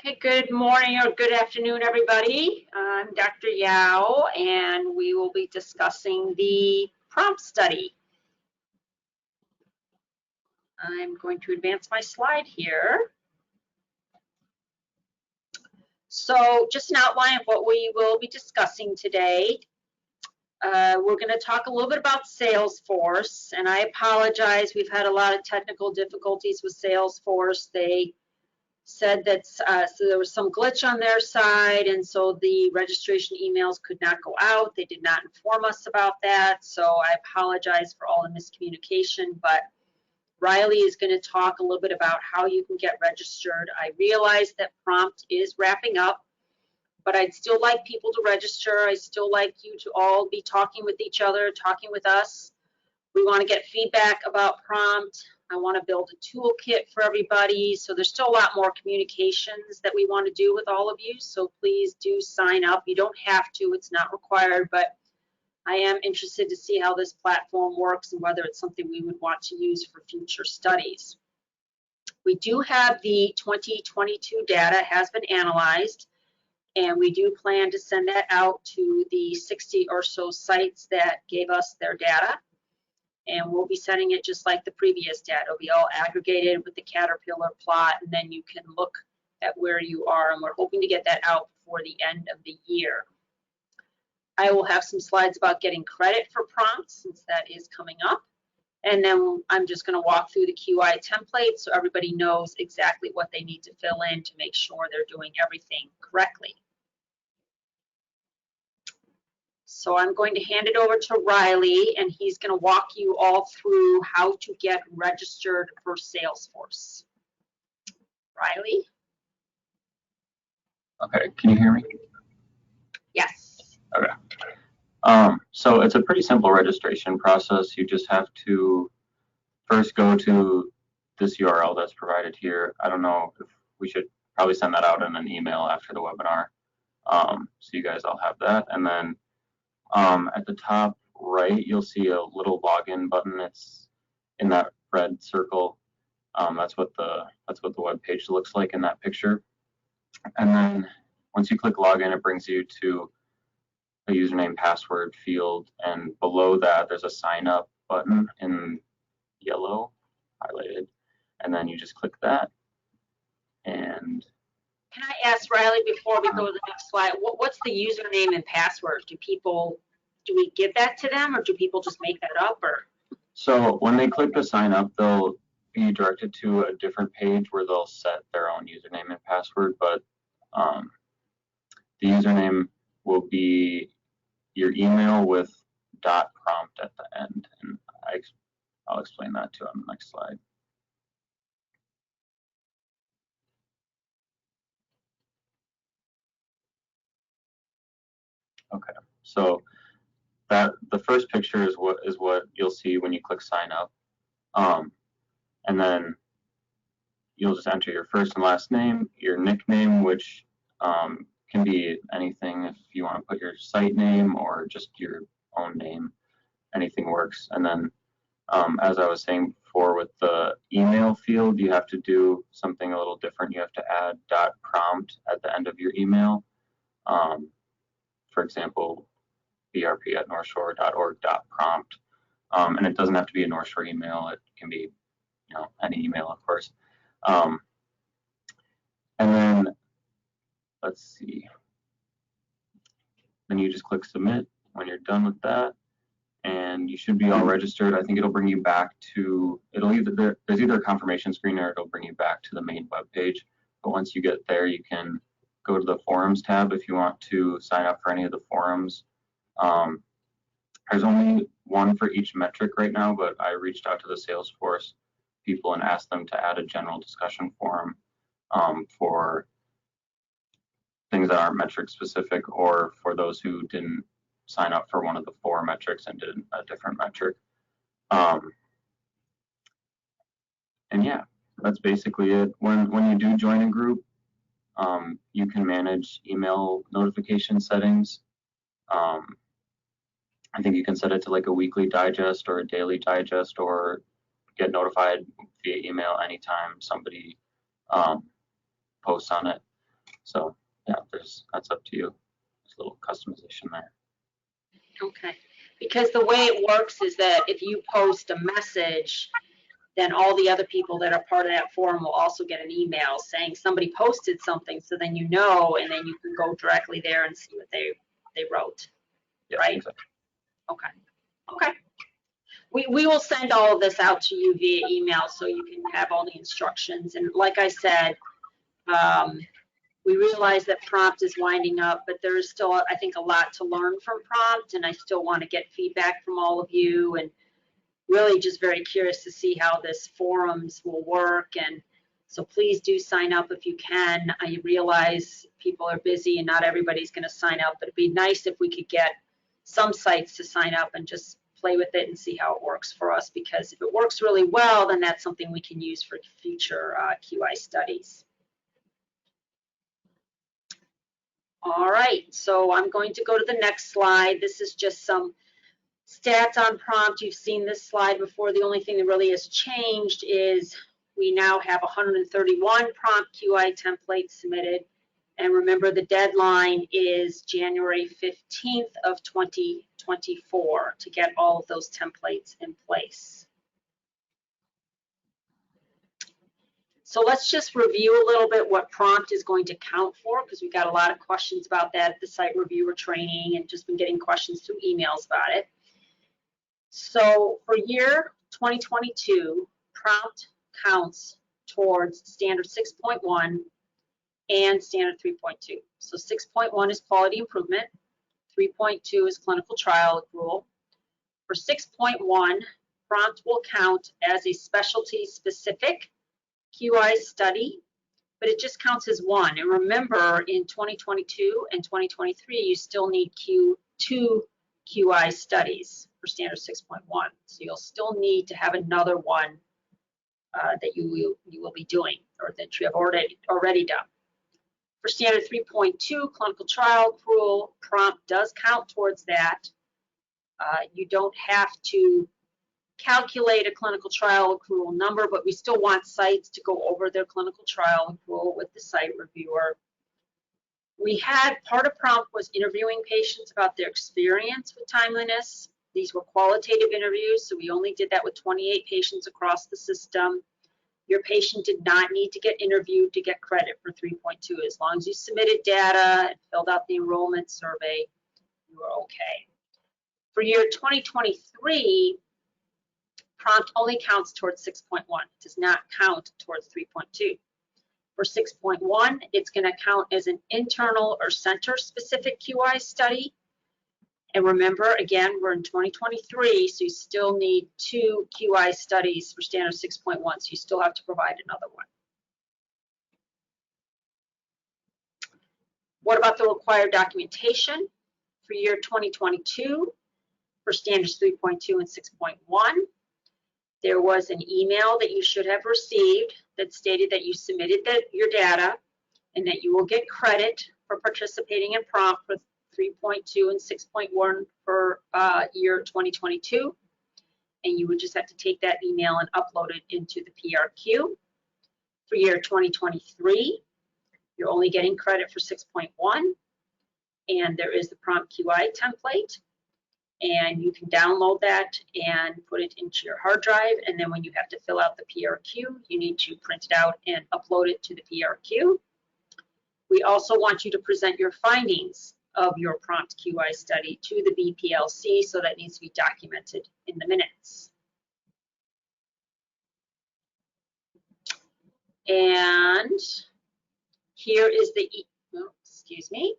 Okay, good morning or good afternoon, everybody. I'm Dr. Yao, and we will be discussing the prompt study. I'm going to advance my slide here. So just an outline of what we will be discussing today. We're going to talk a little bit about Salesforce, and I apologize. We've had a lot of technical difficulties with Salesforce. They said that so there was some glitch on their side, and so the registration emails could not go out. They did not inform us about that, so I apologize for all the miscommunication, but Riley is going to talk a little bit about how you can get registered. I realize that prompt is wrapping up, but I'd still like people to register. I still like you to all be talking with each other, talking with us. We want to get feedback about prompt. I want to build a toolkit for everybody. So there's still a lot more communications that we want to do with all of you. So please do sign up. You don't have to, it's not required, but I am interested to see how this platform works and whether it's something we would want to use for future studies. We do have the 2022 data has been analyzed, and we do plan to send that out to the 60 or so sites that gave us their data. And we'll be sending it just like the previous data. It'll be all aggregated with the Caterpillar plot, and then you can look at where you are, and we're hoping to get that out before the end of the year. I will have some slides about getting credit for prompts, since that is coming up. And then I'm just going to walk through the QI template so everybody knows exactly what they need to fill in to make sure they're doing everything correctly. So I'm going to hand it over to Riley, and he's going to walk you all through how to get registered for Salesforce. Riley? Okay, can you hear me? Yes. Okay. So it's a pretty simple registration process. You just have to first go to this URL that's provided here. I don't know if we should probably send that out in an email after the webinar. So you guys all have that. And then at the top right, you'll see a little login button. It's in that red circle. That's what the web page looks like in that picture. And then once you click login, it brings you to a username password field, and below that there's a sign up button in yellow highlighted, and then you just click that. And can I ask Riley, before we go to the next slide, what's the username and password? Do we give that to them, or do people just make that up? Or so when they click the sign up, they'll be directed to a different page where they'll set their own username and password, but the username will be your email with .prompt at the end, and I'll explain that too on the next slide. Okay, so that the first picture is what you'll see when you click sign up, and then you'll just enter your first and last name, your nickname, which can be anything. If you want to put your site name or just your own name, anything works. And then as I was saying before, with the email field, you have to do something a little different. You have to add .prompt at the end of your email. For example, brp@northshore.org.prompt. And it doesn't have to be a North Shore email. It can be, any email, of course. And then let's see. Then you just click submit when you're done with that, and you should be all registered. I think it'll bring you back to, there's either a confirmation screen or it'll bring you back to the main web page. But once you get there, you can go to the forums tab if you want to sign up for any of the forums. There's only one for each metric right now, but I reached out to the Salesforce people and asked them to add a general discussion forum for things that aren't metric specific, or for those who didn't sign up for one of the 4 metrics and did a different metric. And yeah, that's basically it. When you do join a group, you can manage email notification settings. I think you can set it to like a weekly digest or a daily digest, or get notified via email anytime somebody posts on it. So yeah, that's up to you. There's a little customization there. Okay. Because the way it works is that if you post a message, then all the other people that are part of that forum will also get an email saying somebody posted something, so then you know, and then you can go directly there and see what they wrote. Yes, right? exactly. Okay. Okay. We will send all of this out to you via email so you can have all the instructions. And like I said, we realize that prompt is winding up, but there is still, I think, a lot to learn from prompt, and I still want to get feedback from all of you, and really just very curious to see how this forums will work. And so please do sign up if you can. I realize people are busy and not everybody's going to sign up, but it'd be nice if we could get some sites to sign up and just play with it and see how it works for us, because if it works really well, then that's something we can use for future QI studies. All right, so I'm going to go to the next slide. This is just some stats on prompt. You've seen this slide before. The only thing that really has changed is we now have 131 prompt QI templates submitted. And remember, the deadline is January 15th of 2024 to get all of those templates in place. So let's just review a little bit what prompt is going to count for, because we got a lot of questions about that at the site reviewer training and just been getting questions through emails about it. So for year 2022, prompt counts towards standard 6.1 and standard 3.2. So 6.1 is quality improvement, 3.2 is clinical trial accrual. For 6.1, prompt will count as a specialty specific QI study, but it just counts as one. And remember, in 2022 and 2023, you still need two QI studies for standard 6.1. So you'll still need to have another one that you will be doing, or that you have already done. For standard 3.2, clinical trial accrual, prompt does count towards that. You don't have to calculate a clinical trial accrual number, but we still want sites to go over their clinical trial accrual with the site reviewer. We had, part of prompt was interviewing patients about their experience with timeliness. These were qualitative interviews, so we only did that with 28 patients across the system. Your patient did not need to get interviewed to get credit for 3.2. As long as you submitted data and filled out the enrollment survey, you were okay. For year 2023, prompt only counts towards 6.1. It does not count towards 3.2. For 6.1, it's going to count as an internal or center-specific QI study. And remember, again, we're in 2023, so you still need 2 QI studies for standard 6.1, so you still have to provide another one. What about the required documentation? For year 2022, for standards 3.2 and 6.1, there was an email that you should have received that stated that you submitted your data and that you will get credit for participating in prompt for 3.2 and 6.1 for year 2022. And you would just have to take that email and upload it into the PRQ. For year 2023, you're only getting credit for 6.1, and there is the prompt QI template. And you can download that and put it into your hard drive. And then when you have to fill out the PRQ, you need to print it out and upload it to the PRQ. We also want you to present your findings of your prompt QI study to the BPLC, so that needs to be documented in the minutes. And here is the, excuse me.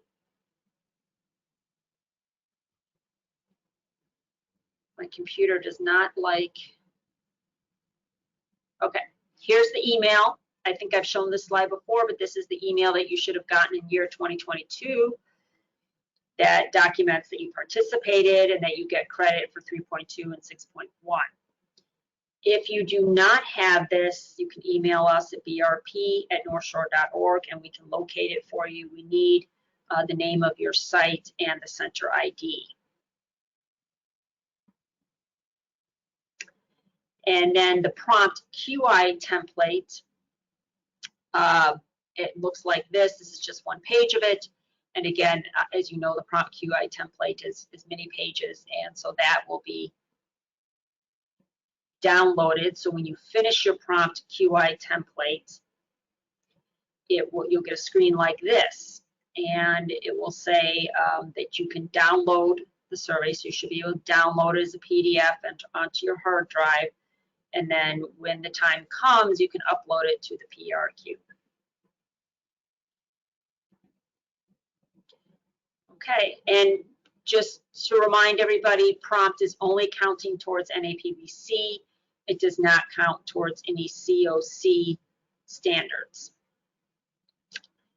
My computer does not like, okay, here's the email. I think I've shown this slide before, but this is the email that you should have gotten in year 2022 that documents that you participated and that you get credit for 3.2 and 6.1. If you do not have this, you can email us at brp@northshore.org and we can locate it for you. We need the name of your site and the center ID. And then the prompt QI template it looks like this. This is just one page of it. And again, as you know, the prompt QI template is many pages, and so that will be downloaded. So when you finish your prompt QI template, you'll get a screen like this, and it will say that you can download the survey. So you should be able to download it as a PDF and onto your hard drive, and then when the time comes, you can upload it to the PRQ. Okay, and just to remind everybody, prompt is only counting towards NAPBC. It does not count towards any COC standards.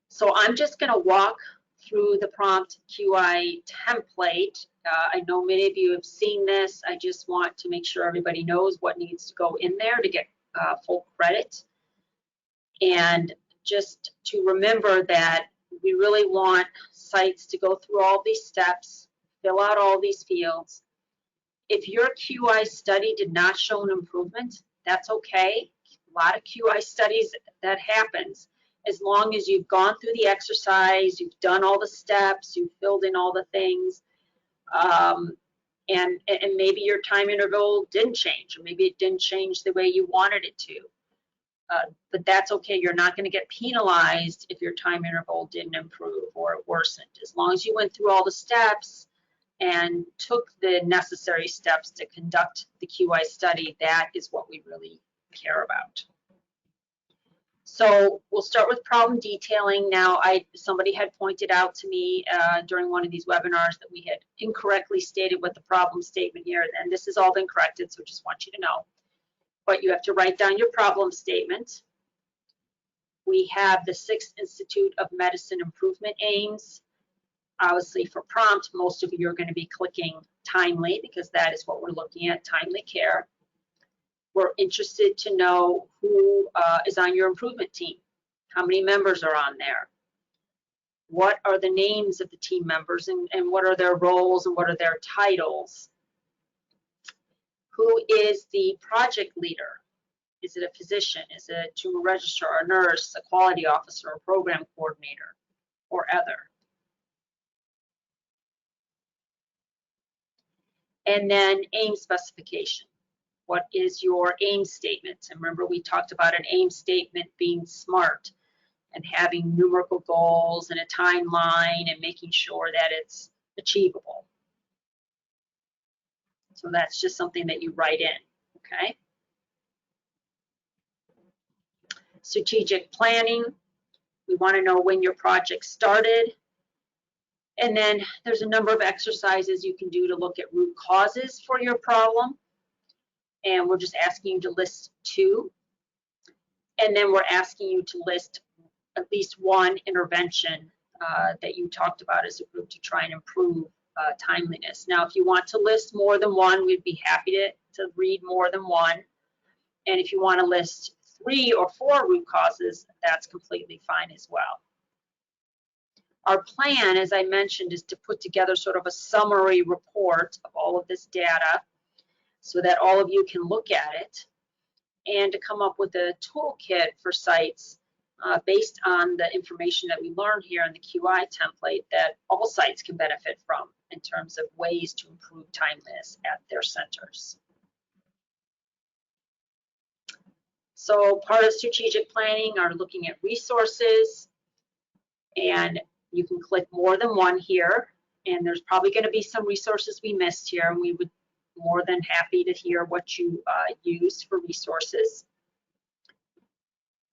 So I'm just going to walk through the prompt QI template. I know many of you have seen this. I just want to make sure everybody knows what needs to go in there to get full credit. And just to remember that we really want sites to go through all these steps, fill out all these fields. If your QI study did not show an improvement, that's okay. A lot of QI studies that happens. As long as you've gone through the exercise, you've done all the steps, you've filled in all the things, and maybe your time interval didn't change, or maybe it didn't change the way you wanted it to. But that's okay. You're not going to get penalized if your time interval didn't improve or it worsened. As long as you went through all the steps and took the necessary steps to conduct the QI study, that is what we really care about. So we'll start with problem detailing. Now, somebody had pointed out to me during one of these webinars that we had incorrectly stated what the problem statement here, and this has all been corrected, so just want you to know. But you have to write down your problem statement. We have the 6th Institute of Medicine Improvement Aims. Obviously for prompt, most of you are going to be clicking timely because that is what we're looking at, timely care. We're interested to know who is on your improvement team. How many members are on there? What are the names of the team members and what are their roles and what are their titles? Who is the project leader? Is it a physician? Is it a tumor registrar, a nurse, a quality officer, a program coordinator, or other? And then aim specification. What is your aim statement? And remember, we talked about an aim statement being SMART and having numerical goals and a timeline and making sure that it's achievable. So that's just something that you write in, okay? Strategic planning. We want to know when your project started. And then there's a number of exercises you can do to look at root causes for your problem. And we're just asking you to list 2. And then we're asking you to list at least one intervention that you talked about as a group to try and improve timeliness. Now, if you want to list more than one, we'd be happy to read more than one. And if you want to list 3 or 4 root causes, that's completely fine as well. Our plan, as I mentioned, is to put together sort of a summary report of all of this data so that all of you can look at it and to come up with a toolkit for sites based on the information that we learned here in the QI template that all sites can benefit from in terms of ways to improve timeliness at their centers. So part of strategic planning are looking at resources, and you can click more than one here, and there's probably going to be some resources we missed here, and we would be more than happy to hear what you used for resources.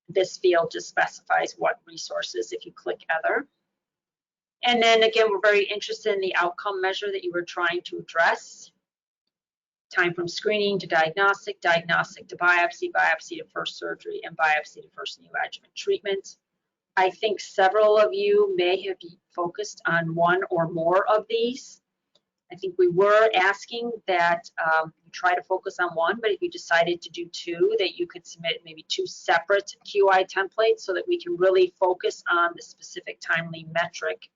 This field just specifies what resources if you click other. And then again, we're very interested in the outcome measure that you were trying to address. Time from screening to diagnostic, diagnostic to biopsy, biopsy to first surgery, and biopsy to first neoadjuvant treatment. I think several of you may have focused on one or more of these. I think we were asking that you try to focus on one, but if you decided to do 2, that you could submit maybe 2 separate QI templates so that we can really focus on the specific timely metric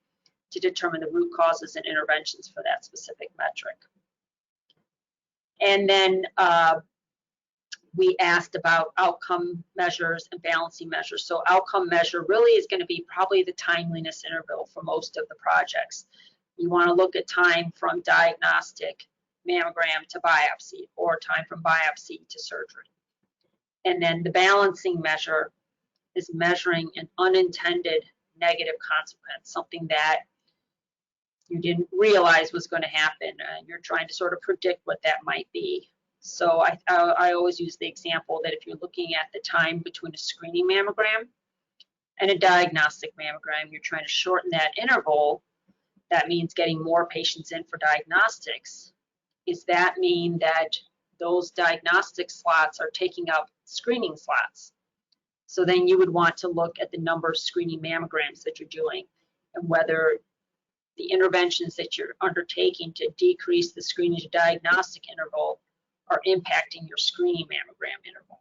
to determine the root causes and interventions for that specific metric. And then we asked about outcome measures and balancing measures. So outcome measure really is going to be probably the timeliness interval for most of the projects. You want to look at time from diagnostic mammogram to biopsy, or time from biopsy to surgery. And then the balancing measure is measuring an unintended negative consequence, something that you didn't realize was going to happen, and you're trying to sort of predict what that might be. So I always use the example that if you're looking at the time between a screening mammogram and a diagnostic mammogram, you're trying to shorten that interval. That means getting more patients in for diagnostics. Does that mean that those diagnostic slots are taking up screening slots? So then you would want to look at the number of screening mammograms that you're doing, and whether the interventions that you're undertaking to decrease the screening to diagnostic interval are impacting your screening mammogram interval.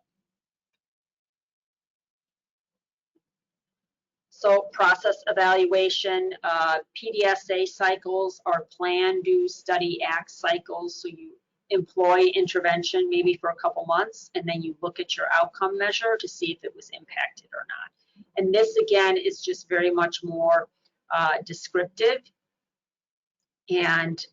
So process evaluation, PDSA cycles are plan, do, study, act cycles. So you employ intervention maybe for a couple months, and then you look at your outcome measure to see if it was impacted or not. And this again is just very much more descriptive, and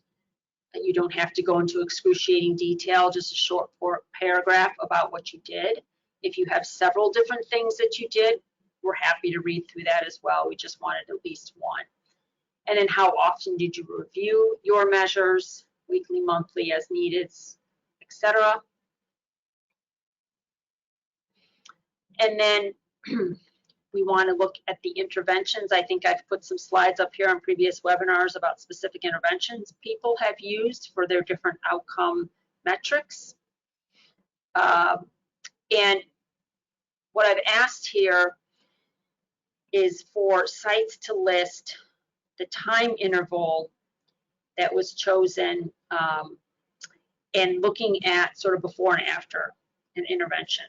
you don't have to go into excruciating detail, just a short paragraph about what you did. If you have several different things that you did, we're happy to read through that as well. We just wanted at least one. And then how often did you review your measures, weekly, monthly, as needed, etc. And then we want to look at the interventions. I think I've put some slides up here on previous webinars about specific interventions people have used for their different outcome metrics. And what I've asked here is for sites to list the time interval that was chosen, and looking at sort of before and after an intervention.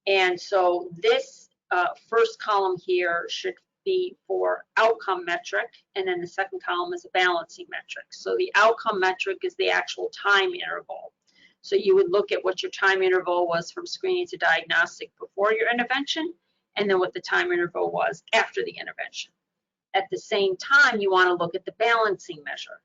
And so this first column here should be for outcome metric, and then the second column is a balancing metric. So the outcome metric is the actual time interval. So you would look at what your time interval was from screening to diagnostic before your intervention, and then what the time interval was after the intervention. At the same time, you want to look at the balancing measure.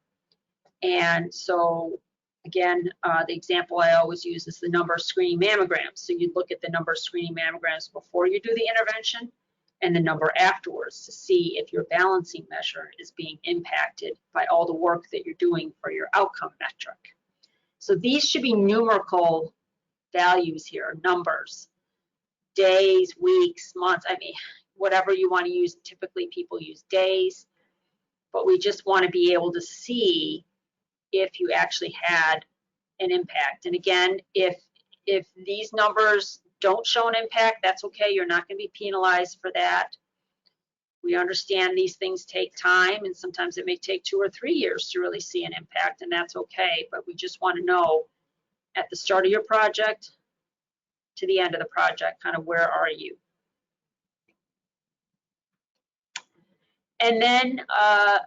And so again, the example I always use is the number of screening mammograms. So you look at the number of screening mammograms before you do the intervention and the number afterwards to see if your balancing measure is being impacted by all the work that you're doing for your outcome metric. So these should be numerical values here, numbers, days, weeks, months, I mean, whatever you want to use. Typically people use days, but we just want to be able to see if you actually had an impact. And again, if these numbers don't show an impact, that's okay. You're not going to be penalized for that. We understand these things take time, and sometimes it may take 2 or 3 years to really see an impact, and that's okay. But we just want to know at the start of your project to the end of the project, kind of where are you? And then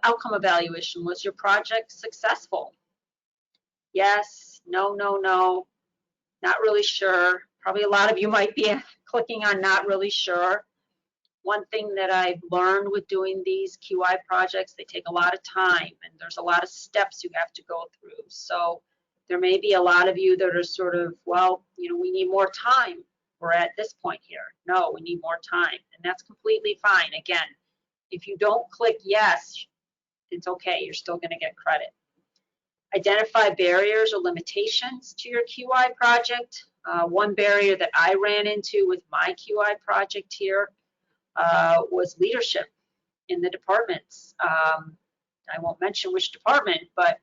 outcome evaluation. Was your project successful? Yes, no, no, no, not really sure. Probably a lot of you might be clicking on not really sure. One thing that I've learned with doing these QI projects, they take a lot of time, and there's a lot of steps you have to go through. So there may be a lot of you that are sort of, well, you know, we need more time. We're at this point here. No, we need more time, and that's completely fine. Again, if you don't click yes, it's okay. You're still going to get credit. Identify barriers or limitations to your QI project. One barrier that I ran into with my QI project here was leadership in the departments. I won't mention which department, but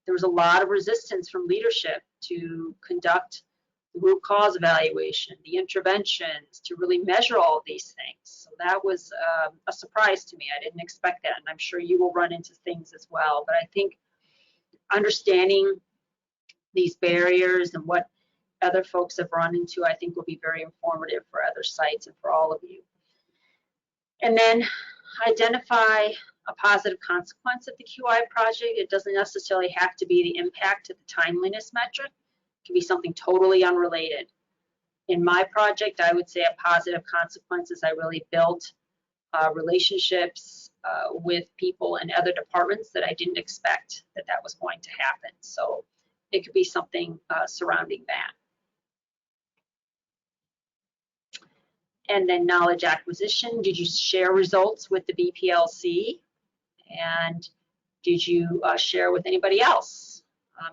there was a lot of resistance from leadership to conduct the root cause evaluation, the interventions, to really measure all of these things. So that was a surprise to me. I didn't expect that, and I'm sure you will run into things as well. But I think understanding these barriers and what other folks have run into, I think will be very informative for other sites and for all of you. And then identify a positive consequence of the QI project. It doesn't necessarily have to be the impact to the timeliness metric. It can be something totally unrelated. In my project, I would say a positive consequences. I really built relationships with people in other departments that I didn't expect that was going to happen. So it could be something surrounding that. And then knowledge acquisition. Did you share results with the BPLC? And did you share with anybody else?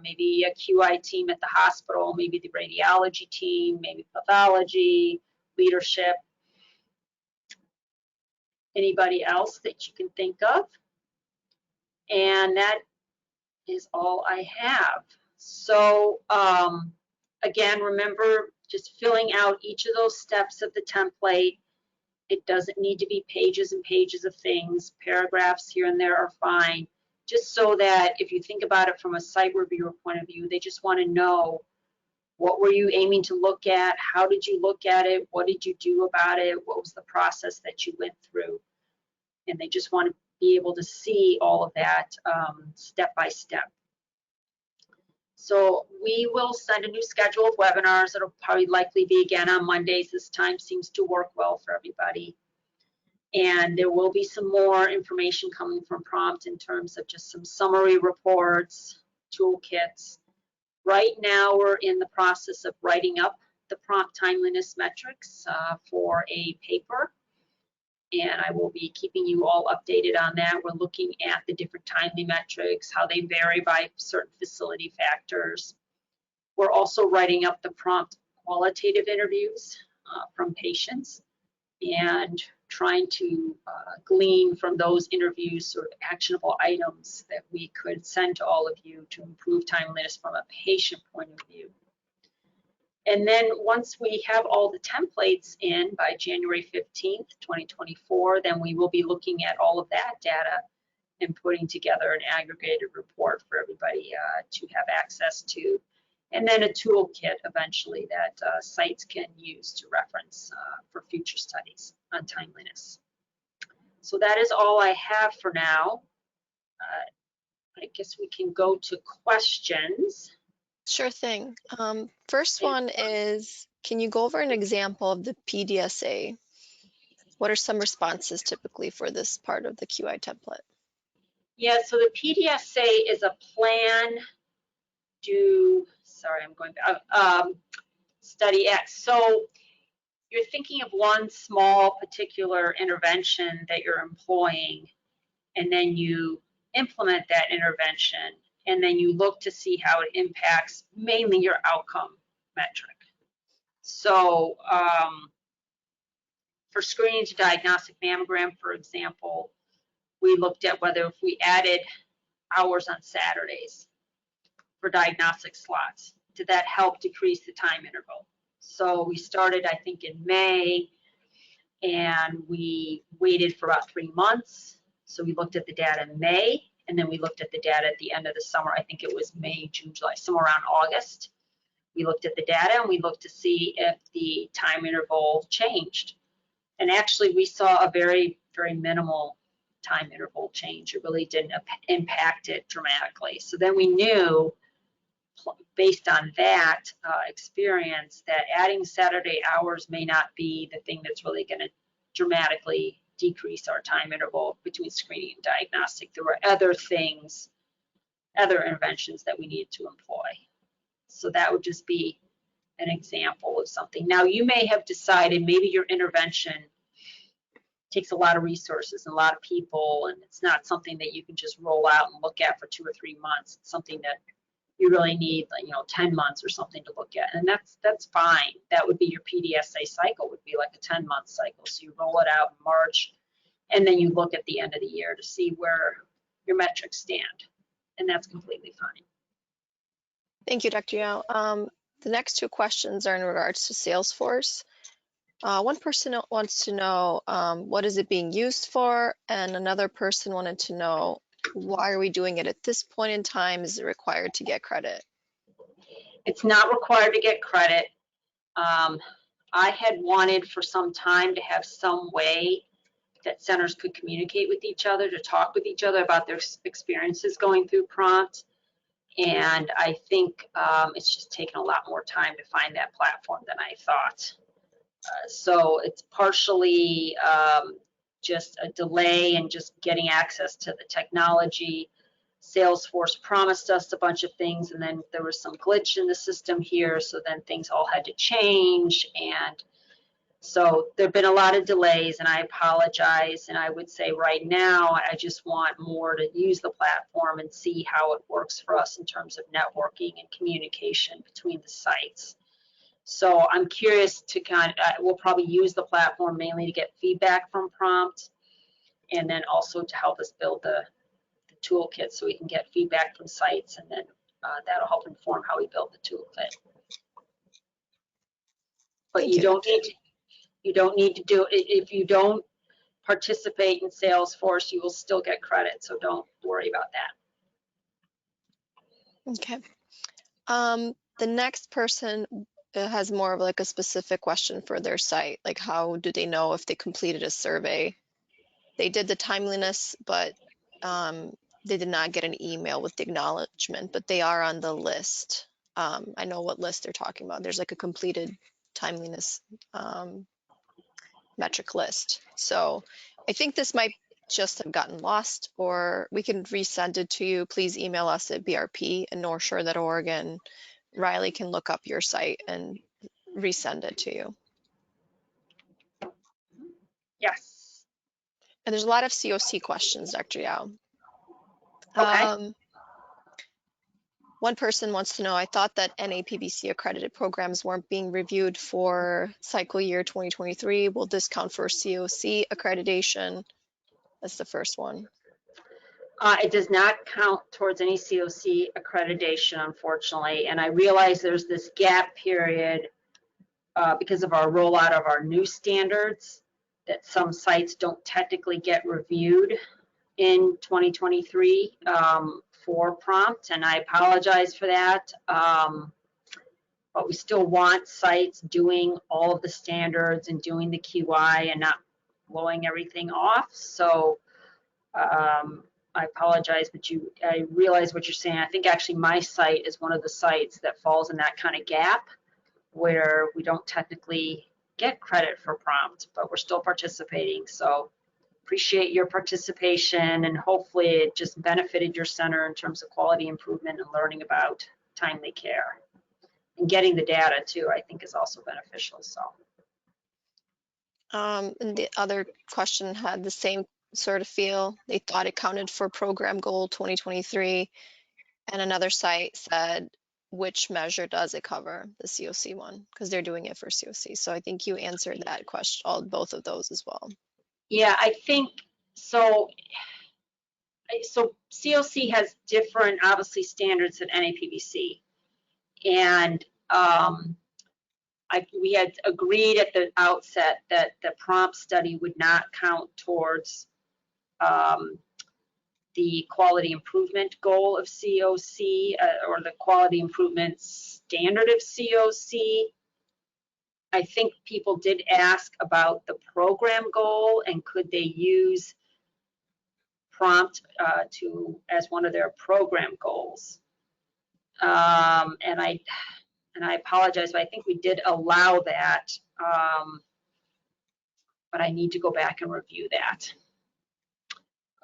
Maybe a QI team at the hospital, maybe the radiology team, maybe pathology, leadership. Anybody else that you can think of? And that is all I have. So again, remember just filling out each of those steps of the template. It doesn't need to be pages and pages of things. Paragraphs here and there are fine. Just so that if you think about it from a site reviewer point of view, they just want to know, what were you aiming to look at? How did you look at it? What did you do about it? What was the process that you went through? And they just want to be able to see all of that step by step. So we will send a new schedule of webinars. It'll probably likely be again on Mondays. This time seems to work well for everybody. And there will be some more information coming from Prompt in terms of just some summary reports, toolkits. Right now we're in the process of writing up the prompt timeliness metrics for a paper. And I will be keeping you all updated on that. We're looking at the different timely metrics, how they vary by certain facility factors. We're also writing up the prompt qualitative interviews from patients and trying to glean from those interviews sort of actionable items that we could send to all of you to improve timeliness from a patient point of view. And then once we have all the templates in by January 15th, 2024, then we will be looking at all of that data and putting together an aggregated report for everybody to have access to. And then a toolkit eventually that sites can use to reference for future studies on timeliness. So that is all I have for now. I guess we can go to questions. Sure thing. First one is, can you go over an example of the PDSA? What are some responses typically for this part of the QI template? Yeah, so the PDSA is a plan, do, sorry, I'm going back, study X. So you're thinking of one small particular intervention that you're employing, and then you implement that intervention, and then you look to see how it impacts mainly your outcome metric. So for screening to diagnostic mammogram, for example, we looked at whether if we added hours on Saturdays for diagnostic slots, did that help decrease the time interval? So we started, I think, in May, and we waited for about 3 months. So we looked at the data in May, and then we looked at the data at the end of the summer. I think it was May, June, July, somewhere around August. We looked at the data and we looked to see if the time interval changed. And actually we saw a very, very minimal time interval change. It really didn't impact it dramatically. So then we knew, based on that experience, that adding Saturday hours may not be the thing that's really going to dramatically decrease our time interval between screening and diagnostic. There were other things, other interventions that we needed to employ. So that would just be an example of something. Now you may have decided maybe your intervention takes a lot of resources and a lot of people, and it's not something that you can just roll out and look at for 2 or 3 months. It's something that you really need, like, 10 months or something to look at, and that's fine. That would be your PDSA cycle, would be like a 10-month cycle. So you roll it out in March, and then you look at the end of the year to see where your metrics stand, and that's completely fine. Thank you, Dr. Yao. The next 2 questions are in regards to Salesforce. One person wants to know what is it being used for, and another person wanted to know, why are we doing it at this point in time? Is it required to get credit? It's not required to get credit. I had wanted for some time to have some way that centers could communicate with each other, to talk with each other about their experiences going through Prompt. And I think it's just taken a lot more time to find that platform than I thought. So it's partially just a delay in just getting access to the technology. Salesforce promised us a bunch of things, and then there was some glitch in the system here, so then things all had to change. And so there have been a lot of delays, and I apologize. And I would say right now, I just want more to use the platform and see how it works for us in terms of networking and communication between the sites. So I'm curious to we'll probably use the platform mainly to get feedback from Prompt, and then also to help us build the toolkit so we can get feedback from sites, and then that'll help inform how we build the toolkit. But you don't need to do it. If you don't participate in Salesforce, you will still get credit, so don't worry about that. Okay. The next person has more of like a specific question for their site, like how do they know if they completed a survey? They did the timeliness, but they did not get an email with the acknowledgement, but they are on the list. I know what list they're talking about. There's like a completed timeliness metric list. So I think this might just have gotten lost, or we can resend it to you. Please email us at brp@northshore.org, and Riley can look up your site and resend it to you. Yes. And there's a lot of COC questions, Dr. Yao. Okay. One person wants to know, I thought that NAPBC accredited programs weren't being reviewed for cycle year 2023. Will this count for COC accreditation? That's the first one. It does not count towards any COC accreditation, unfortunately. And I realize there's this gap period because of our rollout of our new standards that some sites don't technically get reviewed in 2023 for Prompt, and I apologize for that. But we still want sites doing all of the standards and doing the QI and not blowing everything off. So I apologize, but I realize what you're saying. I think actually my site is one of the sites that falls in that kind of gap where we don't technically get credit for Prompt, but we're still participating. So appreciate your participation, and hopefully it just benefited your center in terms of quality improvement and learning about timely care. And getting the data too, I think, is also beneficial. So. And the other question had the same sort of feel. They thought it counted for program goal 2023, and another site said, which measure does it cover? The COC one, because they're doing it for COC. So I think you answered that question, both of those as well. Yeah, I think so. So COC has different, obviously, standards than NAPBC, and we had agreed at the outset that the Prompt study would not count towards the quality improvement goal of COC or the quality improvement standard of COC. I think people did ask about the program goal and could they use Prompt as one of their program goals. And I apologize, but I think we did allow that, but I need to go back and review that.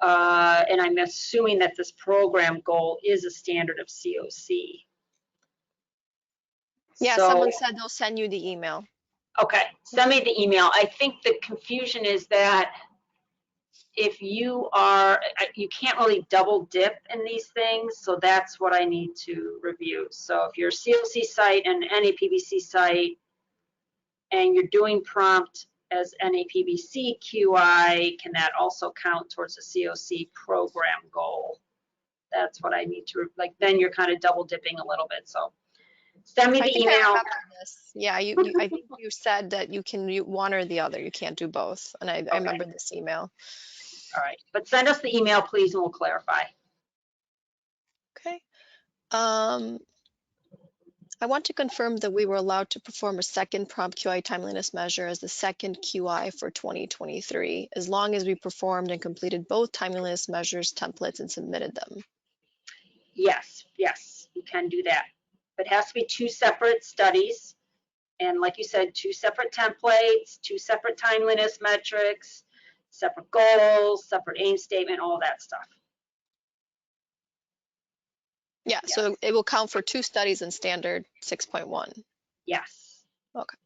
And I'm assuming that this program goal is a standard of COC. Yeah, so, someone said they'll send you the email. Okay, send me the email. I think the confusion is that if you can't really double dip in these things, so that's what I need to review. So if you're a COC site and NAPBC site, and you're doing Prompt as NAPBC QI, can that also count towards the COC program goal? That's what I need to, like, then you're kind of double dipping a little bit. So send me the email. I remember this. Yeah, I think you said that you can do one or the other. You can't do both. And I remember this email. All right, but send us the email, please, and we'll clarify. Okay. I want to confirm that we were allowed to perform a second Prompt QI timeliness measure as the second QI for 2023, as long as we performed and completed both timeliness measures templates and submitted them. Yes, yes. you can do that. But it has to be 2 separate studies. And like you said, 2 separate templates, 2 separate timeliness metrics, separate goals, separate aim statement, all that stuff. Yeah, Yes. so it will count for 2 studies in standard 6.1. Yes. Okay.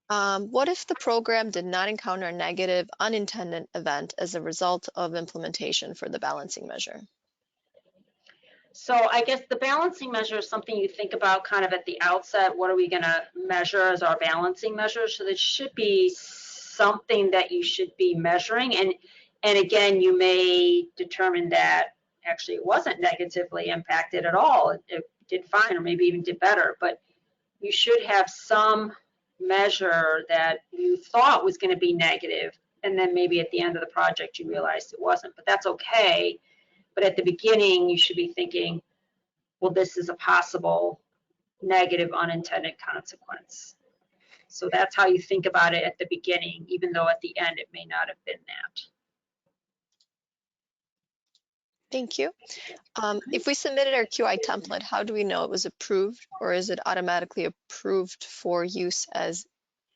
What if the program did not encounter a negative unintended event as a result of implementation for the balancing measure? So I guess the balancing measure is something you think about kind of at the outset. What are we going to measure as our balancing measure? So there should be something that you should be measuring. And again, you may determine that actually it wasn't negatively impacted at all. It did fine, or maybe even did better. But you should have some measure that you thought was going to be negative, and then maybe at the end of the project you realized it wasn't. But that's okay. But at the beginning, you should be thinking, well, this is a possible negative unintended consequence. So that's how you think about it at the beginning, even though at the end it may not have been that. Thank you. If we submitted our QI template, how do we know it was approved, or is it automatically approved for use as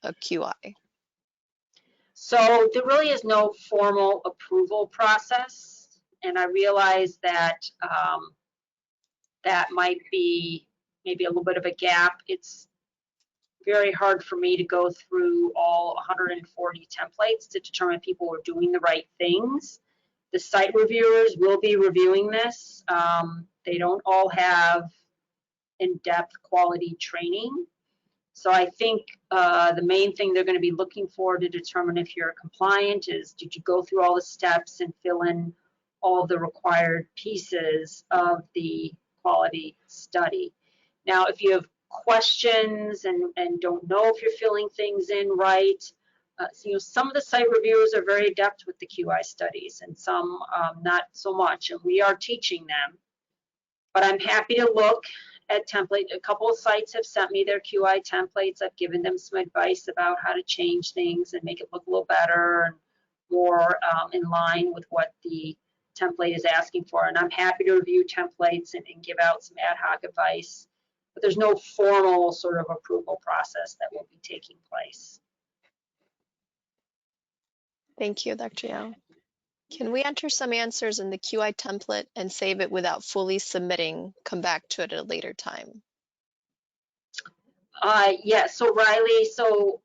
a QI? So there really is no formal approval process. And I realize that that might be maybe a little bit of a gap. It's very hard for me to go through all 140 templates to determine if people are doing the right things. The site reviewers will be reviewing this. They don't all have in-depth quality training. So I think the main thing they're going to be looking for to determine if you're compliant is, did you go through all the steps and fill in all the required pieces of the quality study. Now, if you have questions and don't know if you're filling things in right, so, some of the site reviewers are very adept with the QI studies, and some not so much, and we are teaching them. But I'm happy to look at template. A couple of sites have sent me their QI templates. I've given them some advice about how to change things and make it look a little better and more in line with what the template is asking for. And I'm happy to review templates and give out some ad hoc advice. But there's no formal sort of approval process that will be taking place. Thank you, Dr. Yao. Can we enter some answers in the QI template and save it without fully submitting, come back to it at a later time? Yeah, so Riley, so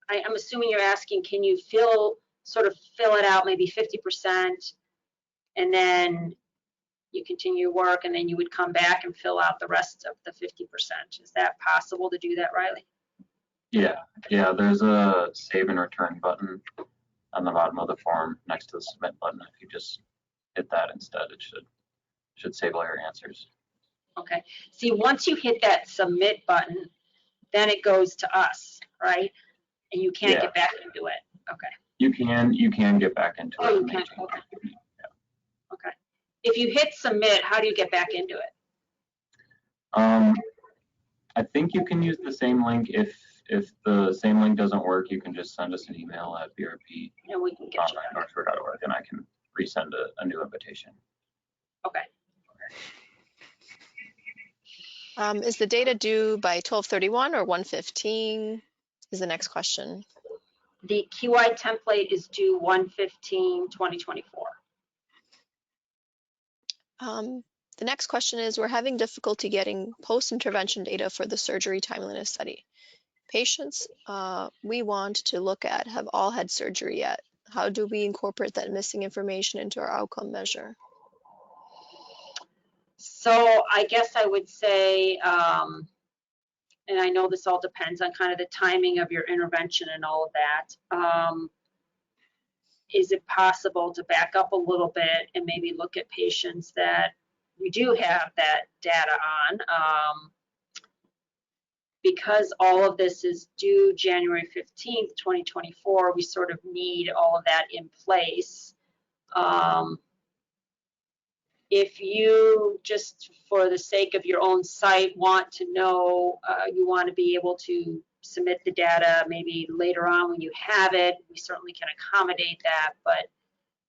I'm assuming you're asking, can you sort of fill it out maybe 50%, and then you continue work, and then you would come back and fill out the rest of the 50%. Is that possible to do that, Riley? Yeah, there's a save and return button on the bottom of the form next to the submit button. If you just hit that instead, it should save all your answers. Okay. See, once you hit that submit button, then it goes to us, right? And you can't get back into it. Okay. You can get back into it. Oh, you can. Okay. Yeah. Okay. If you hit submit, how do you get back into it? I think you can use the same link. If the same link doesn't work, you can just send us an email at brp.org, And we can get you back. and I can resend a new invitation. Okay. Is the data due by 12/31 or 1/15 is the next question. The QI template is due 1/15/2024. The next question is, we're having difficulty getting post-intervention data for the surgery timeliness study. Patients we want to look at have all had surgery yet. How do we incorporate that missing information into our outcome measure? So I guess I would say, and I know this all depends on kind of the timing of your intervention and all of that. Is it possible to back up a little bit and maybe look at patients that we do have that data on? Because all of this is due January 15th, 2024, we sort of need all of that in place. If you, just for the sake of your own site, want to know, you want to be able to submit the data maybe later on when you have it, we certainly can accommodate that. But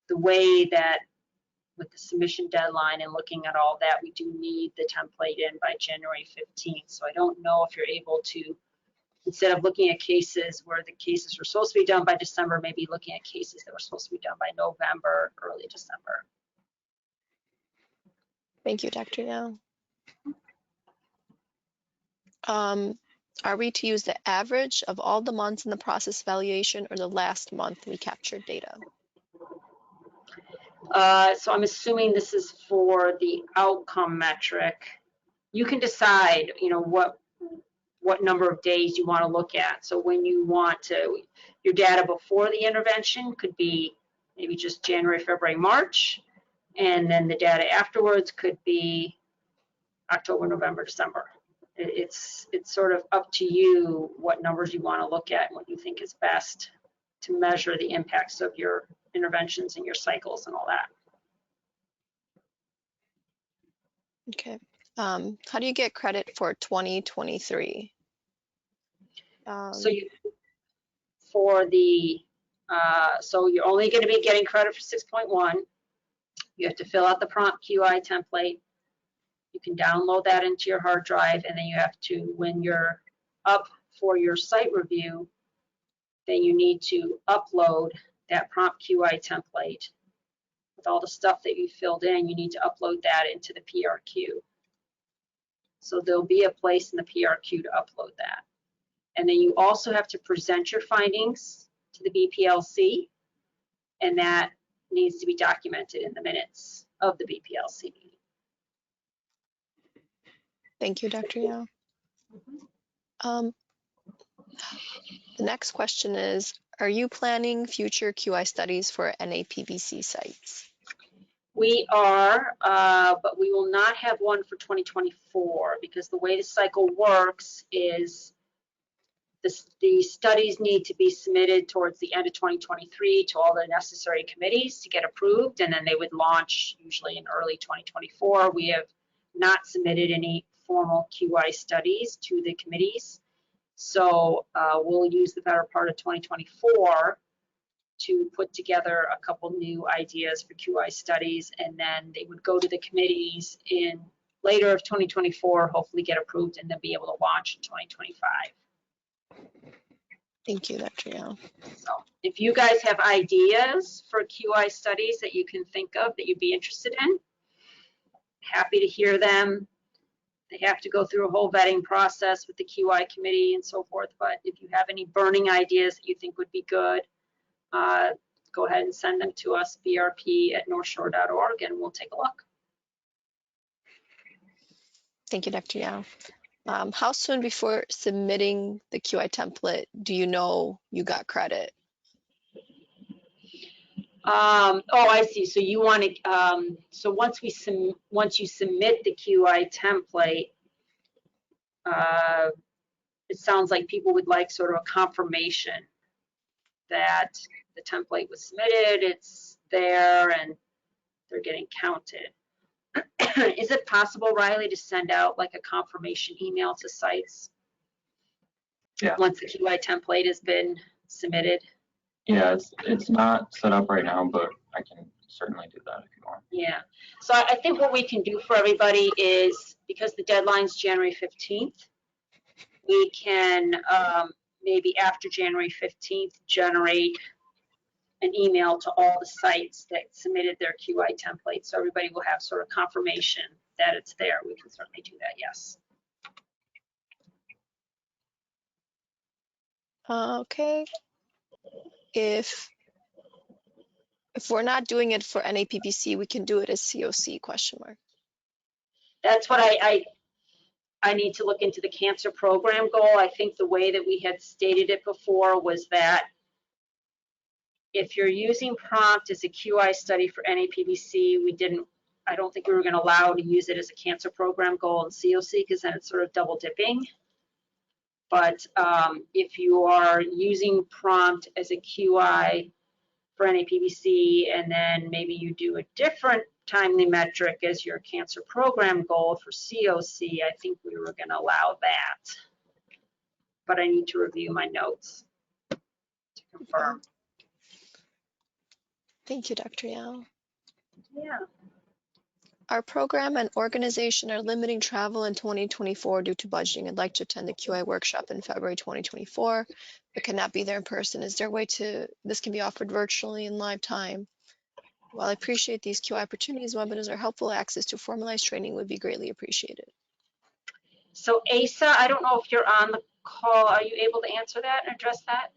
the way that with the submission deadline and looking at all that, we do need the template in by January 15th. So I don't know if you're able to, instead of looking at cases where the cases were supposed to be done by December, maybe looking at cases that were supposed to be done by November, early December. Thank you, Dr. Yao. Are we to use the average of all the months in the process evaluation or the last month we captured data? So I'm assuming this is for the outcome metric. You can decide, you know, what number of days you want to look at. So when you want to, your data before the intervention could be maybe just January, February, March, and then the data afterwards could be October, November, December. It's sort of up to you what numbers you want to look at and what you think is best to measure the impacts of your interventions and your cycles and all that. Okay. How do you get credit for 2023? So you, for the, so you're only going to be getting credit for 6.1. You have to fill out the prompt QI template. You can download that into your hard drive, and then you have to, when you're up for your site review, then you need to upload that prompt QI template with all the stuff that you filled in. You need to upload that into the PRQ. So there'll be a place in the PRQ to upload that. And then you also have to present your findings to the BPLC, and that needs to be documented in the minutes of the BPLC meeting. Thank you, Dr. Yao. The next question is, are you planning future QI studies for NAPBC sites? We are, but we will not have one for 2024 because the way the cycle works is the studies need to be submitted towards the end of 2023 to all the necessary committees to get approved, and then they would launch usually in early 2024. We have not submitted any formal QI studies to the committees, so we'll use the better part of 2024 to put together a couple new ideas for QI studies, and then they would go to the committees in later of 2024, hopefully get approved, and then be able to launch in 2025. Thank you, Dr. Yao. So if you guys have ideas for QI studies that you can think of that you'd be interested in, happy to hear them. They have to go through a whole vetting process with the QI committee and so forth, but if you have any burning ideas that you think would be good, go ahead and send them to us, brp@northshore.org, and we'll take a look. Thank you, Dr. Yao. How soon before submitting the QI template do you know you got credit? Oh, I see. So you want to, so once you submit the QI template, it sounds like people would like sort of a confirmation that the template was submitted, it's there, and they're getting counted. Is it possible, Riley, to send out like a confirmation email to sites? Yeah. Once the QI template has been submitted? Yeah, it's not set up right now, but I can certainly do that if you want. Yeah. So I think what we can do for everybody is, because the deadline's January 15th, we can maybe after January 15th generate an email to all the sites that submitted their QI template, so everybody will have sort of confirmation that it's there. We can certainly do that, yes. Okay. If we're not doing it for NAPBC, we can do it as COC, question mark. That's what I need to look into the cancer program goal. I think the way that we had stated it before was that if you're using prompt as a QI study for NAPBC, I don't think we were going to allow to use it as a cancer program goal in COC because then it's sort of double dipping. But if you are using prompt as a QI for NAPBC, and then maybe you do a different timely metric as your cancer program goal for COC, I think we were going to allow that. But I need to review my notes to confirm. Thank you, Dr. Yao. Yeah. Our program and organization are limiting travel in 2024 due to budgeting. I'd like to attend the QI workshop in February 2024, but cannot be there in person. Is there a way this can be offered virtually in live time? While I appreciate these QI opportunities, webinars are helpful. Access to formalized training would be greatly appreciated. So Asa, I don't know if you're on the call. Are you able to answer that and address that?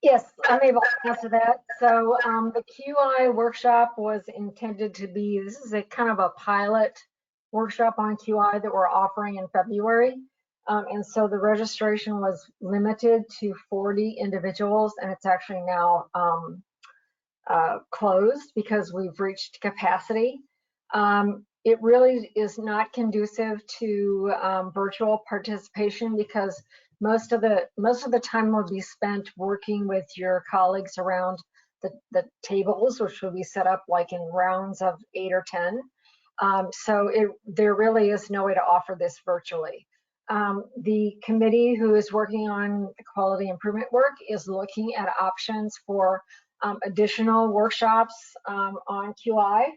Yes, I'm able to answer that. So the QI workshop was intended to be, this is a kind of a pilot workshop on QI that we're offering in February. And so the registration was limited to 40 individuals, and it's actually now closed because we've reached capacity. It really is not conducive to virtual participation because most of the time will be spent working with your colleagues around the tables, which will be set up like in rounds of 8 or 10. So there really is no way to offer this virtually. The committee who is working on the quality improvement work is looking at options for additional workshops on QI.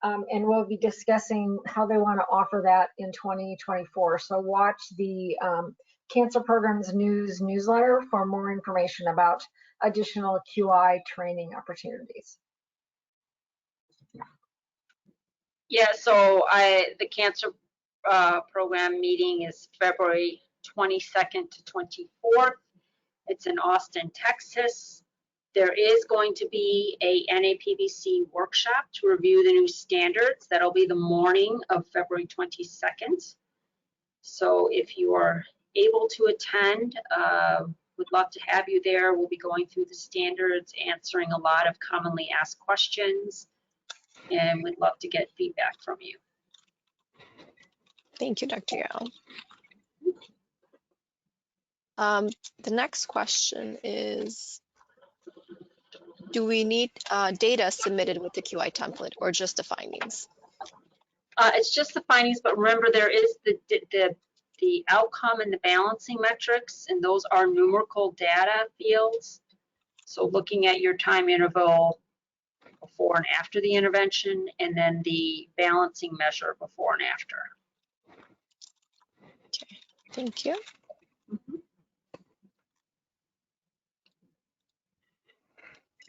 And we'll be discussing how they want to offer that in 2024. So watch the Cancer Programs newsletter for more information about additional QI training opportunities. Yeah, so the cancer program meeting is February 22nd to 24th. It's in Austin, Texas. There is going to be a NAPBC workshop to review the new standards. That'll be the morning of February 22nd. So if you are able to attend, we'd love to have you there. We'll be going through the standards, answering a lot of commonly asked questions, and we'd love to get feedback from you. Thank you, Dr. Yao. The next question is, do we need data submitted with the QI template or just the findings? It's just the findings, but remember there is the outcome and the balancing metrics, and those are numerical data fields. So looking at your time interval before and after the intervention, and then the balancing measure before and after. Okay, thank you.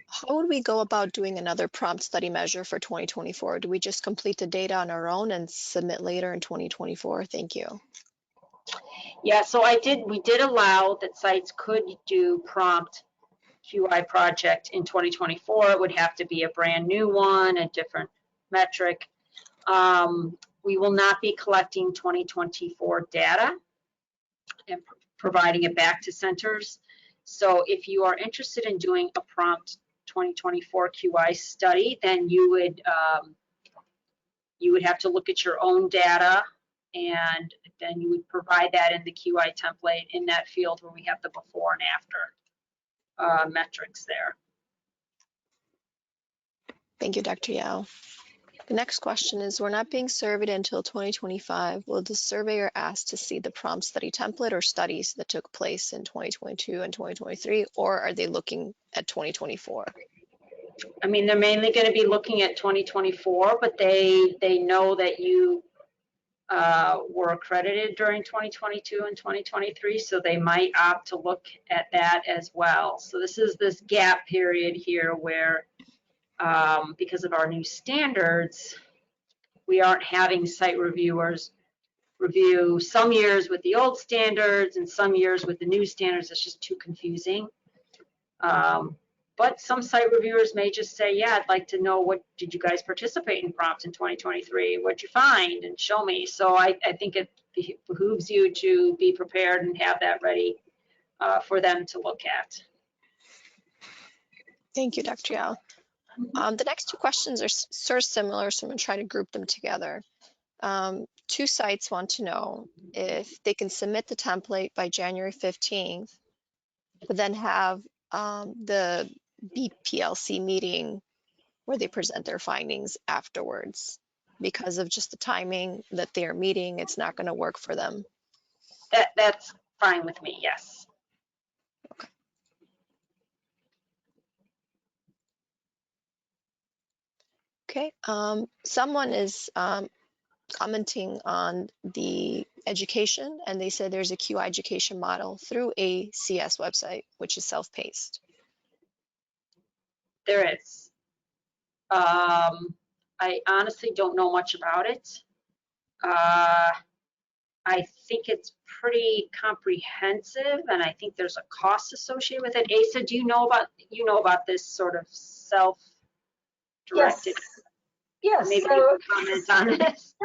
How would we go about doing another prompt study measure for 2024? Do we just complete the data on our own and submit later in 2024? Thank you. Yeah, so we did allow that sites could do prompt QI project in 2024. It would have to be a brand new one, a different metric. We will not be collecting 2024 data and providing it back to centers. So if you are interested in doing a prompt 2024 QI study, then you would have to look at your own data, and then you would provide that in the QI template in that field where we have the before and after metrics there. Thank you, Dr. Yao. The next question is, we're not being surveyed until 2025. Will the surveyor ask to see the prompt study template or studies that took place in 2022 and 2023, or are they looking at 2024? I mean, they're mainly going to be looking at 2024, but they know that you were accredited during 2022 and 2023, so they might opt to look at that as well. So this is this gap period here where because of our new standards, we aren't having site reviewers review some years with the old standards and some years with the new standards. It's just too confusing. But some site reviewers may just say, yeah, I'd like to know, what did you guys participate in prompt in 2023? What'd you find? And show me. So I think it behooves you to be prepared and have that ready for them to look at. Thank you, Dr. Yao. The next two questions are sort of similar, so I'm going to try to group them together. Two sites want to know if they can submit the template by January 15th, but then have the BPLC meeting where they present their findings afterwards. Because of just the timing that they're meeting, it's not going to work for them. That's fine with me, yes. Okay. Okay, someone is commenting on the education, and they said there's a QI education model through a CS website, which is self-paced. There is. I honestly don't know much about it. I think it's pretty comprehensive, and I think there's a cost associated with it. Asa, do you know about this sort of self-directed? Yes. Maybe So, you can comment on this.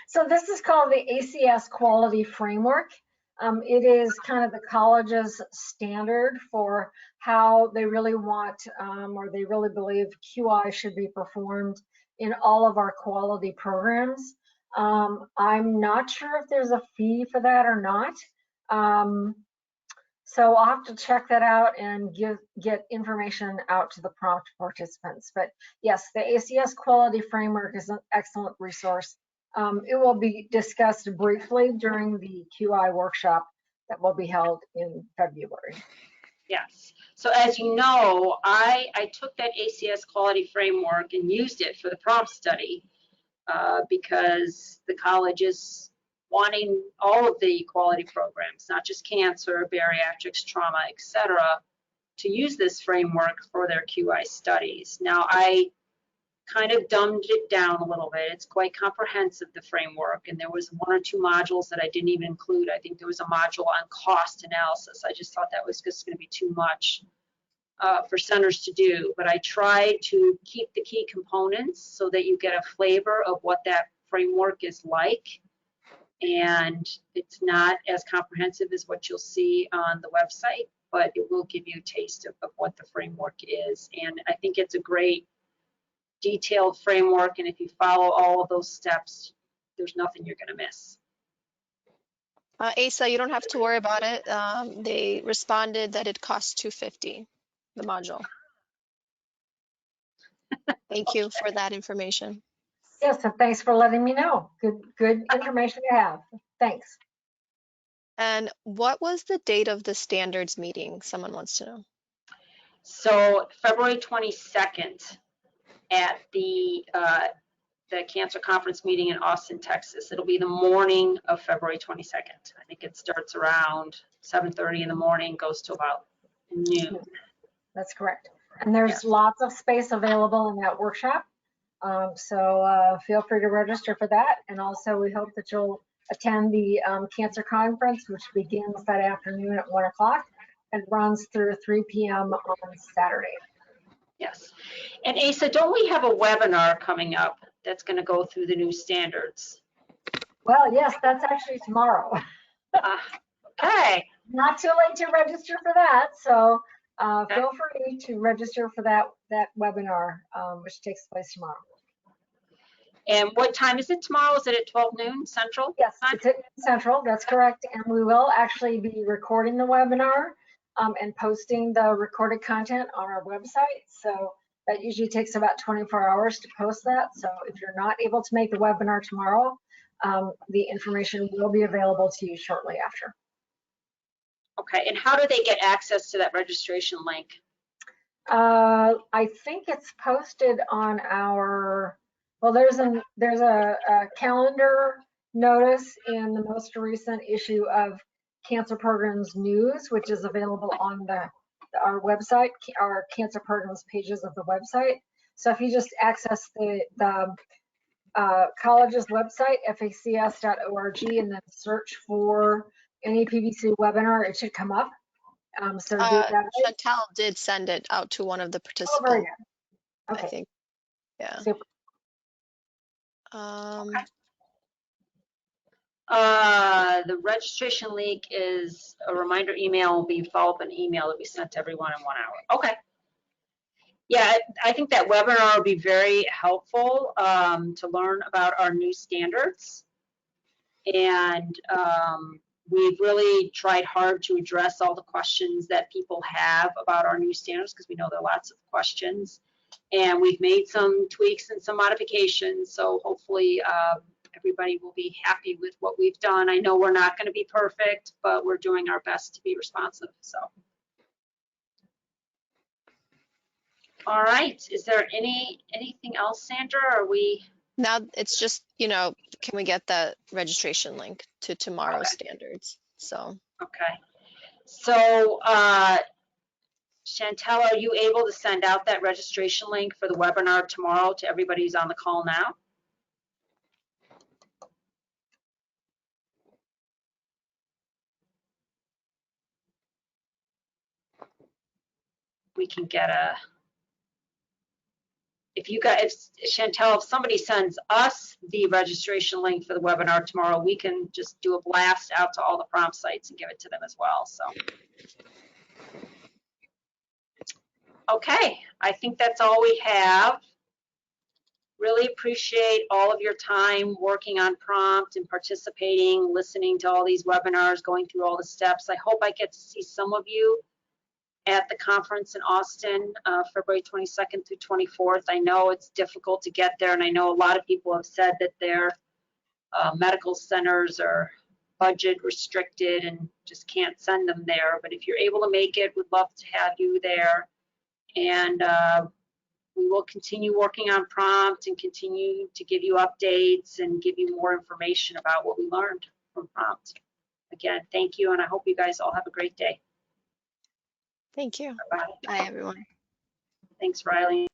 So this is called the ACS Quality Framework. It is kind of the college's standard for how they really want or they really believe QI should be performed in all of our quality programs. I'm not sure if there's a fee for that or not. So I'll have to check that out and get information out to the prompt participants. But yes, the ACS Quality Framework is an excellent resource. It will be discussed briefly during the QI workshop that will be held in February. Yes. So as you know, I took that ACS Quality Framework and used it for the prompt study because the college is wanting all of the quality programs, not just cancer, bariatrics, trauma, etc., to use this framework for their QI studies. Now, I kind of dumbed it down a little bit. It's quite comprehensive, the framework, and there was 1 or 2 modules that I didn't even include. I think there was a module on cost analysis. I just thought that was just going to be too much for centers to do, but I tried to keep the key components so that you get a flavor of what that framework is like. And it's not as comprehensive as what you'll see on the website, but it will give you a taste of what the framework is. And I think it's a great detailed framework, and if you follow all of those steps, there's nothing you're going to miss. Asa, you don't have to worry about it. They responded that it costs $250, the module. Thank you for that information. Yes, and thanks for letting me know. Good information to have. Thanks. And what was the date of the standards meeting? Someone wants to know. So February 22nd at the cancer conference meeting in Austin, Texas. It'll be the morning of February 22nd. I think it starts around 7:30 in the morning, goes to about noon. That's correct. And there's lots of space available in that workshop. So feel free to register for that. And also we hope that you'll attend the cancer conference, which begins that afternoon at 1 o'clock and runs through 3 p.m. on Saturday. Yes. And Asa, don't we have a webinar coming up that's going to go through the new standards? Well, yes, that's actually tomorrow. Okay. Not too late to register for that. So feel free to register for that webinar, which takes place tomorrow. And what time is it tomorrow? Is it at 12 noon Central? Yes, it's at Central. That's correct. And we will actually be recording the webinar and posting the recorded content on our website. So that usually takes about 24 hours to post that. So if you're not able to make the webinar tomorrow, the information will be available to you shortly after. Okay, and how do they get access to that registration link? I think it's posted on our, well, there's a calendar notice in the most recent issue of Cancer Programs News, which is available on our website, our Cancer Programs pages of the website. So if you just access the college's website, facs.org, and then search for any PBC webinar, it should come up. So do that. Chantel did send it out to one of the participants. Oh, very good. Okay. I think, yeah. Super. Okay. The registration link is a reminder email, will be follow up an email that we sent to everyone in 1 hour. Okay. Yeah, I think that webinar will be very helpful to learn about our new standards. And we've really tried hard to address all the questions that people have about our new standards, because we know there are lots of questions. And we've made some tweaks and some modifications, so hopefully everybody will be happy with what we've done. I know we're not going to be perfect, but we're doing our best to be responsive. So, all right. Is there anything else, Sandra? Or are we Now it's just, can we get the registration link to tomorrow's Okay. standards? So Okay. So, Chantel, are you able to send out that registration link for the webinar tomorrow to everybody who's on the call now? We can get if Chantel, if somebody sends us the registration link for the webinar tomorrow, we can just do a blast out to all the prompt sites and give it to them as well, so. Okay, I think that's all we have. Really appreciate all of your time working on prompt and participating, listening to all these webinars, going through all the steps. I hope I get to see some of you at the conference in Austin, February 22nd through 24th. I know it's difficult to get there, and I know a lot of people have said that their medical centers are budget restricted and just can't send them there. But if you're able to make it, we'd love to have you there. And we will continue working on prompt and continue to give you updates and give you more information about what we learned from prompt. Again, thank you, and I hope you guys all have a great day. thank you. Bye-bye. Bye, everyone. Thanks, Riley.